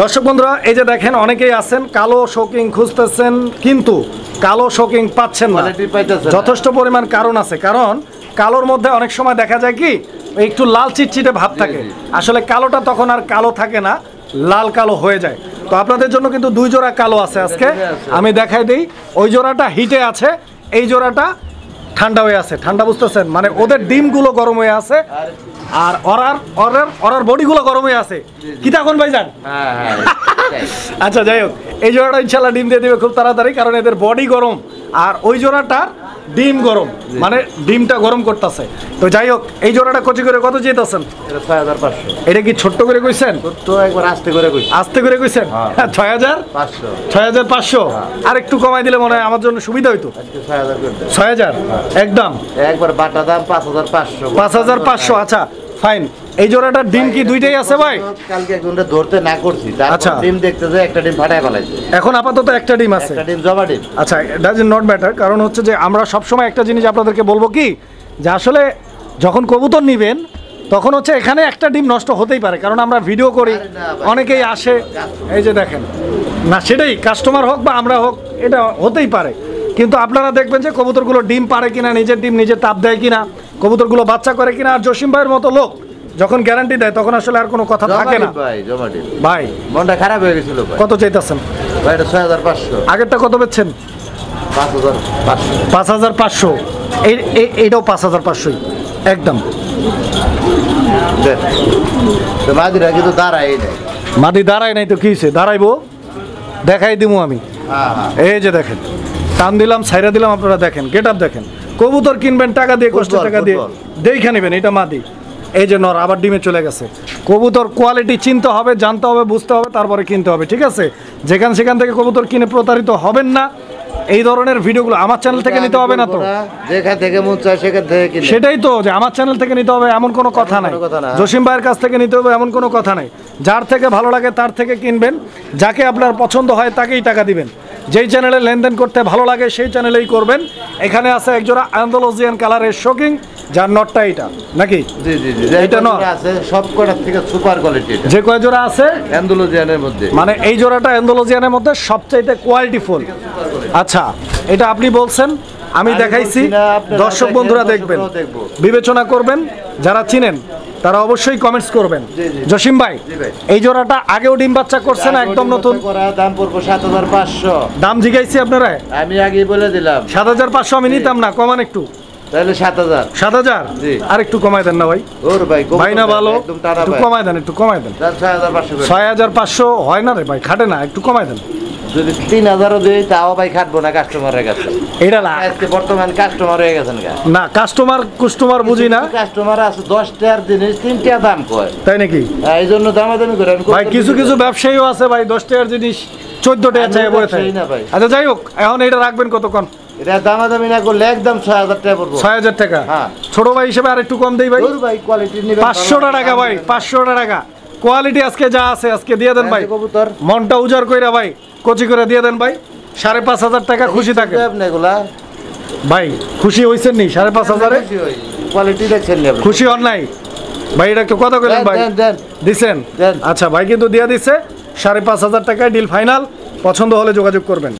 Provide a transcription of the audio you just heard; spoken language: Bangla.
দর্শক বন্ধুরা এই যে দেখেন অনেকেই আছেন কালো শোকিং খুঁজতেছেন কিন্তু কালো শোকিং পাচ্ছেন না যথেষ্ট পরিমাণ কারণ আছে কারণ কালোর মধ্যে অনেক সময় দেখা যায় কি একটু লাল চিটচিটে ভাব থাকে আসলে কালোটা তখন আর কালো থাকে না লাল কালো হয়ে যায় তো আপনাদের জন্য কিন্তু দুই জোড়া কালো আছে আজকে আমি দেখাই দেই ওই জোড়াটা হিটে আছে এই জোড়াটা ঠান্ডা হয়ে আছে ঠান্ডা বুঝতেছেন মানে ওদের ডিমগুলো গরম হয়ে আছে আর অরার বডিগুলো গরম হয়ে আছে কি তখন ভাইজান আচ্ছা যাই হোক এই জোড়াটা ইনশাল্লাহ ডিম দিয়ে দেবে খুব তাড়াতাড়ি কারণ এদের বডি গরম আর ওই জোড়াটার ডিম গরম মানে ডিমটা গরম করতেছে তো যাই হোক এই জোড়াটা কচি করে কত চেয়েছেন? 6500। এটা কি ছোট্ট করে কইছেন? ছোট্ট একবার আস্তে করে কইছেন। আস্তে করে কইছেন? 6500। 6500 আর একটু কমাই দিলে মনে হয় আমার জন্য সুবিধা হইতো। 6000 একদম একবার বাটা দাম 5500। 5500 আচ্ছা ফাইন। এই জোড়াটার ডিম কি দুইটাই আছে ভাই? কালকে একজনটা ধরতে না করছি তারপর ডিম দেখতে যে একটা ডিম ফাটায় ফেলাইছে। এখন আপাতত একটা ডিম আছে। একটা ডিম জবা ডিম। আচ্ছা ডাজ নট ম্যাটার কারণ হচ্ছে যে আমরা সব সময় একটা জিনিস আপনাদেরকে বলবো কি যে আসলে যখন কবুতর নেবেন তখন হচ্ছে এখানে একটা ডিম নষ্ট হতেই পারে কারণ আমরা ভিডিও করি অনেকেই আসে এই যে দেখেন না সেটাই কাস্টমার হোক বা আমরা হোক এটা হতেই পারে কিন্তু আপনারা দেখবেন যে কবুতরগুলো ডিম পারে কিনা নিজের ডিম নিজে তাপ দেয় কিনা কবুতরগুলো বাচ্চা করে কিনা আর জসিম ভাইয়ের মতো লোক যখন গ্যারান্টি দেয় তখন আসলে আর কোনো কথা থাকে না ভাই মনটা খারাপ হয়ে গেছিল কত চাইতেছেন ভাই? এটা 6500। আগেরটা কত বেচছেন? 5500। এইটাও 5500 একদম। মাদিরা কিন্তু দাঁড়ায় নাই। মাদি দাঁড়ায় নাই তো কি হয়েছে? দাঁড়াইবো দেখাই দিব আমি। এই যে দেখেন টান দিলাম ছাইরা দিলাম আপনারা দেখেন গেট আপ দেখেন কবুতর কিনবেন টাকা দিয়ে কষ্ট টাকা দিয়ে দেখে নেবেন এটা মাদি এই যে নর আবার ডিমে চলে গেছে কবুতর কোয়ালিটি চিনতে হবে জানতে হবে বুঝতে হবে তারপরে কিনতে হবে ঠিক আছে সেখান থেকে কবুতর কিনে প্রতারিত হবেন না এই ধরনের ভিডিওগুলো আমার চ্যানেল থেকে নিতে হবে না তো যেখান থেকে মন চায় সেখান থেকে কিনবেন সেটাই তো যে আমার চ্যানেল থেকে নিতে হবে এমন কোনো কথা নাই জসিম ভাইয়ের কাছ থেকে নিতে হবে এমন কোনো কথা নাই যার থেকে ভালো লাগে তার থেকে কিনবেন যাকে আপনার পছন্দ হয় তাকেই টাকা দিবেন যেই চ্যানেলে লেনদেন করতে ভালো লাগে সেই চ্যানেলেই করবেন এখানে আছে একজোড়া অ্যান্ডালুজিয়ান কালারের শোকিং যার নটটা এইটা নাকি জি জি জি এটা নট আছে সব কয়টার থেকে সুপার কোয়ালিটি যে কয় জোড়া আছে অ্যান্ডালুজিয়ানের মধ্যে মানে এই জোড়াটা অ্যান্ডালুজিয়ানের মধ্যে সবচেয়ে কোয়ালিটিফুল আচ্ছা এটা আপনি বলছেন আমি দেখাইছি দর্শক বন্ধুরা দেখবেন বিবেচনা করবেন যারা চিনেন তারা অবশ্যই কমেন্টস করবেন জসিম ভাই এই জোড়াটা আগেও ডিম বাচ্চা করছে না একদম নতুন দাম পড়বে 7500 দাম জিগাইছি আপনারা আমি আগেই বলে দিলাম 7500 আমি নিতাম না কমান একটু তাহলে 7000 জি আর একটু কমাই দেন না ভাই ওর ভাই না ভালো একটু কমাই দেন 6500 হয় না রে ভাই খাটে না একটু কমাই দেন যদি 3000 দেই তাও ভাই খাটবো না কাস্টমারের কাছে এটা না আজকে বর্তমান কাস্টমার হয়ে গেছেন না কাস্টমার বুঝি না কাস্টমার আছে 10 টাকার জিনিস 3 টাকা দাম কয় তাই নাকি এইজন্য দামাদামি করে আমি ভাই কিছু ব্যবসায়ীও আছে ভাই 10 টাকার জিনিস 14 টাকা চাই বলে তাই না ভাই আচ্ছা যাই হোক এখন এটা রাখবেন কতক্ষণ এটা দামাদামি না করলে একদম 6000 টাকা পড়বে 6000 টাকা হ্যাঁ ছোট ভাই হিসেবে আরেকটু কম দেই ভাই ভাই কোয়ালিটি নিবে 500 টাকা ভাই 500 টাকা কোয়ালিটি আজকে যা আছে আজকে দিয়ে দেন ভাই কবুতর মনটা উজাড় কইরা ভাই কোচি করে দিয়ে দেন ভাই 5500 টাকা খুশি থাকে আপনি এগুলা ভাই খুশি হইছেন নি 5500 এ কোয়ালিটি দেখছেন না খুশি হন নাই ভাই এটা একটু কথা কইলেন ভাই দিছেন আচ্ছা ভাই কিন্তু দিয়া দিছে 5500 টাকায় ডিল ফাইনাল পছন্দ হলে যোগাযোগ করবেন।